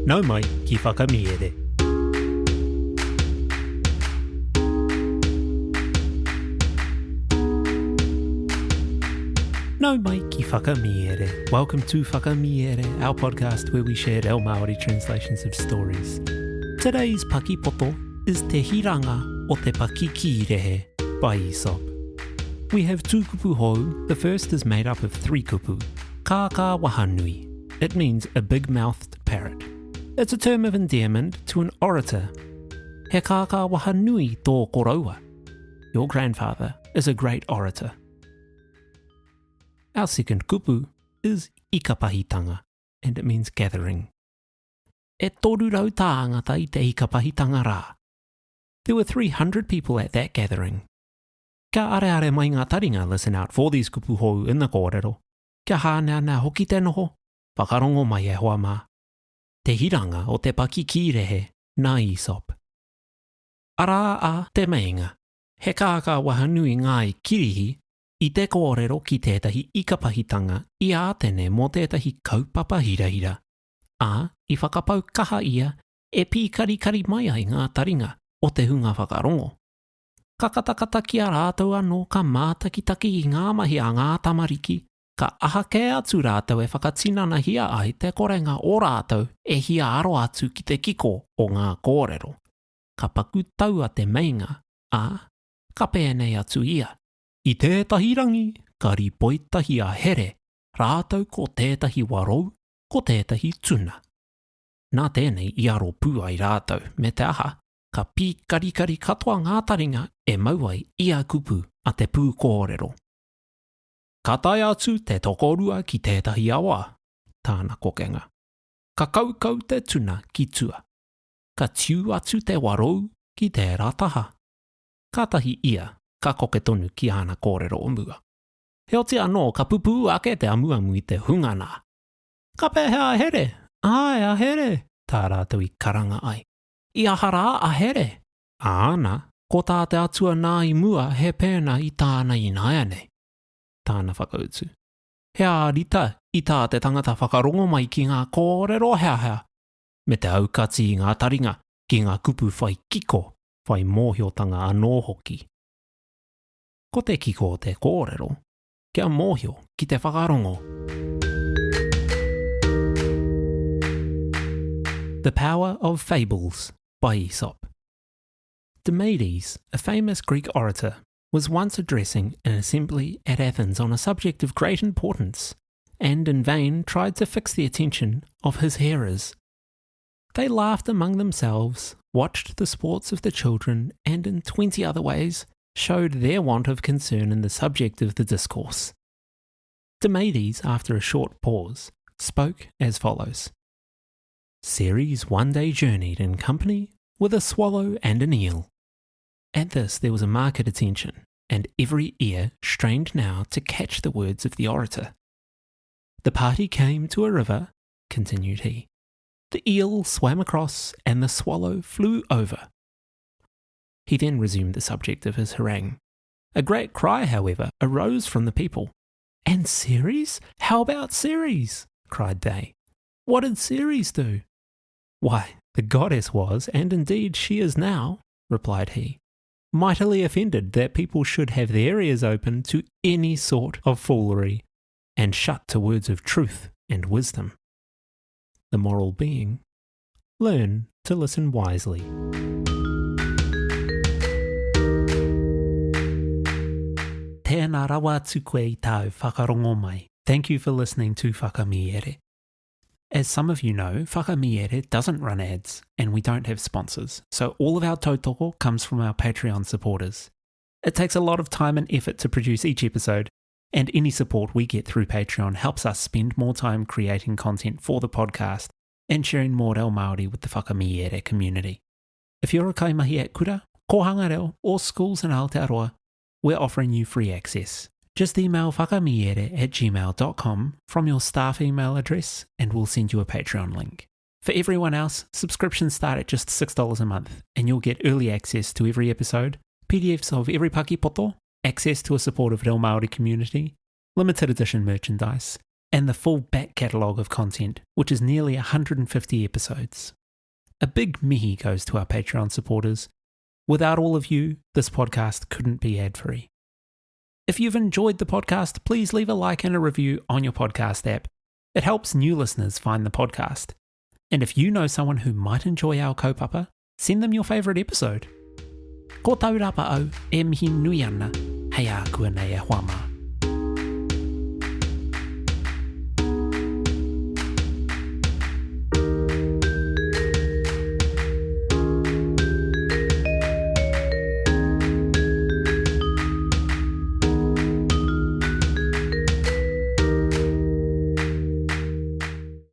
Nau mai ki whakamiere. Nau mai ki whakamiere. Welcome to Whakamiere, our podcast where we share our Māori translations of stories. Today's Paki Poto is Te Hiranga o Te Pakikīrehe by Aesop. We have two kupu hou. The first is made up of three kupu. Kāka wahanui. It means a big-mouthed parrot. It's a term of endearment to an orator. He kāka wahanui tō koraua. Your grandfather is a great orator. Our second kupu is ikapahitanga, and it means gathering. E toru rau tāngata i te ikapahitanga rā. There were 300 people at that gathering. Ka are mai ngā taringa listen out for these kupu hou in the kōrero. Kia hānea nā hoki te noho, whakarongo mai e hoa mā. Te hiranga o te Pakikīrehe nā Aesop. Arā a te meinga, he kāka wahanui ngā i kirihi i te kōrero ki tētahi ikapahitanga i ātene mō tētahi kaupapa hirahira. A i whakapau kaha ia e pī karikari mai ai ngā taringa o te hunga whakarongo. Ka katakata ki a rātou anō ka mātakitaki i ngā mahi a ngā tamariki, ka aha kē atu rātou e whakatinana hia ai te korenga o rātou e hia aro atu ki te kiko o ngā kōrero. Ka paku tau a te meinga, ka pēnei atu ia. I tētahi rangi, ka ripoitahi a here, rātou ko tētahi warou, ko tētahi tuna. Nā tēnei i aro pū ai rātou, me te aha, ka pī karikari katoa ngā taringa e mauai i a kupu a te pū kōrero. Ka tai atu te tokorua ki tētahi awa, tāna kokenga. Ka kaukau te tuna ki tua. Ka tiu atu te warou ki te rataha. Ka tahi ia, ka koke tonu ki ana kōrero o mua. He oti anō ka pupu ake te amuamu i te hungana. Ka pehe a here, ai a here, tā rātou i karanga ai. I ahara a here. Āna, ko tā te atua nā i mua he pēna i tāna i naiane. Tāna whakautu. He a rita i tā te tangata whakarongo mai ki ngā kōrero hea. Me te aukati i ngā taringa ki ngā kupu whai kiko, whai mōhiotanga anō hoki. Ko te kiko o te kōrero, kia mōhio ki te whakarongo. The Power of Fables by Aesop. Demades, a famous Greek orator, was once addressing an assembly at Athens on a subject of great importance, and in vain tried to fix the attention of his hearers. They laughed among themselves, watched the sports of the children, and in 20 other ways showed their want of concern in the subject of the discourse. Demades, after a short pause, spoke as follows. Ceres one day journeyed in company with a swallow and an eel. At this there was a marked attention, and every ear strained now to catch the words of the orator. The party came to a river, continued he. The eel swam across, and the swallow flew over. He then resumed the subject of his harangue. A great cry, however, arose from the people. And Ceres? How about Ceres? Cried they. What did Ceres do? Why, the goddess was, and indeed she is now, replied he, mightily offended that people should have their ears open to any sort of foolery, and shut to words of truth and wisdom. The moral being, learn to listen wisely. Tēnā rawa atu koe i tāu whakarongo mai. Thank you for listening to Whakamiere. As some of you know, Whakamiere doesn't run ads, and we don't have sponsors, so all of our tautoko comes from our Patreon supporters. It takes a lot of time and effort to produce each episode, and any support we get through Patreon helps us spend more time creating content for the podcast and sharing more reo Māori with the Whakamiere community. If you're a kaimahi at kura, kohanga reo, or schools in Aotearoa, we're offering you free access. Just email whakamiere@gmail.com from your staff email address and we'll send you a Patreon link. For everyone else, subscriptions start at just $6 a month and you'll get early access to every episode, PDFs of every Paki Poto, access to a supportive reo Māori community, limited edition merchandise, and the full back catalogue of content, which is nearly 150 episodes. A big mihi goes to our Patreon supporters. Without all of you, this podcast couldn't be ad-free. If you've enjoyed the podcast, please leave a like and a review on your podcast app. It helps new listeners find the podcast. And if you know someone who might enjoy our kaupapa, send them your favourite episode. Ko Taurapa au, e mihi nui ana, hei a kua nei e huama.